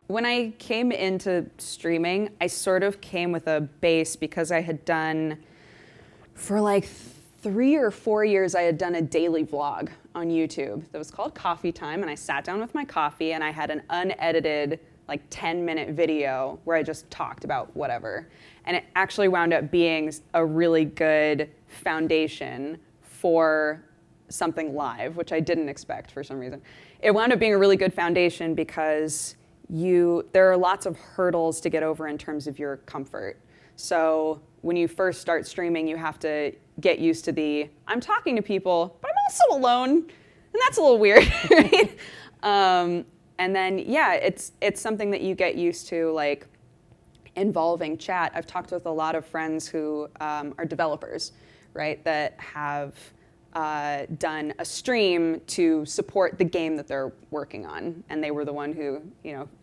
When I came into streaming, I sort of came with a base because I had done, for like 3 or 4 years, I had done a daily vlog on YouTube that was called Coffee Time, and I sat down with my coffee and I had an unedited like 10-minute video where I just talked about whatever. And it actually wound up being a really good foundation for something live, which I didn't expect for some reason. It wound up being a really good foundation because there are lots of hurdles to get over in terms of your comfort. So when you first start streaming, you have to get used to I'm talking to people, but I'm also alone, and that's a little weird, right? And then, yeah, it's something that you get used to, like involving chat. I've talked with a lot of friends who are developers, right, that have done a stream to support the game that they're working on, and they were the one who,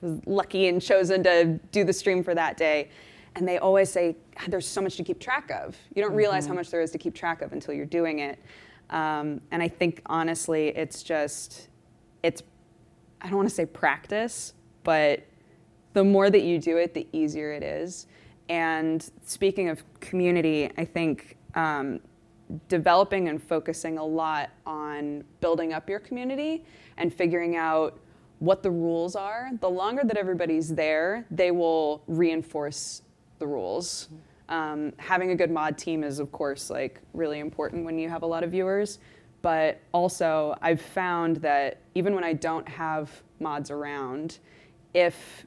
was lucky and chosen to do the stream for that day. And they always say, God, there's so much to keep track of. You don't realize how much there is to keep track of until you're doing it. And I think honestly, it's I don't want to say practice, but the more that you do it, the easier it is. And speaking of community, I think developing and focusing a lot on building up your community and figuring out what the rules are. The longer that everybody's there, they will reinforce the rules. Having a good mod team is, of course, like really important when you have a lot of viewers. But also, I've found that even when I don't have mods around, if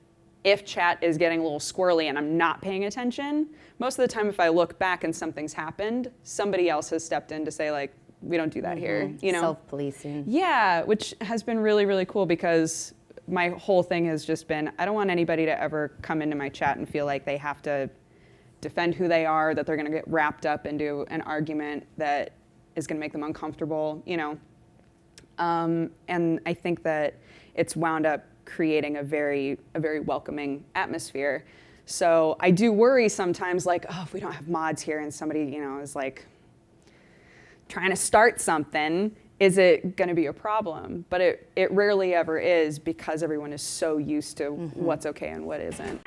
chat is getting a little squirrely and I'm not paying attention, most of the time if I look back and something's happened, somebody else has stepped in to say, like, we don't do that here. Self-policing. Yeah, which has been really, really cool because my whole thing has just been, I don't want anybody to ever come into my chat and feel like they have to defend who they are, that they're gonna get wrapped up into an argument that is gonna make them uncomfortable, And I think that it's wound up creating a very welcoming atmosphere. So I do worry sometimes, like, oh, if we don't have mods here and somebody, is like trying to start something, is it going to be a problem? But it rarely ever is because everyone is so used to what's okay and what isn't.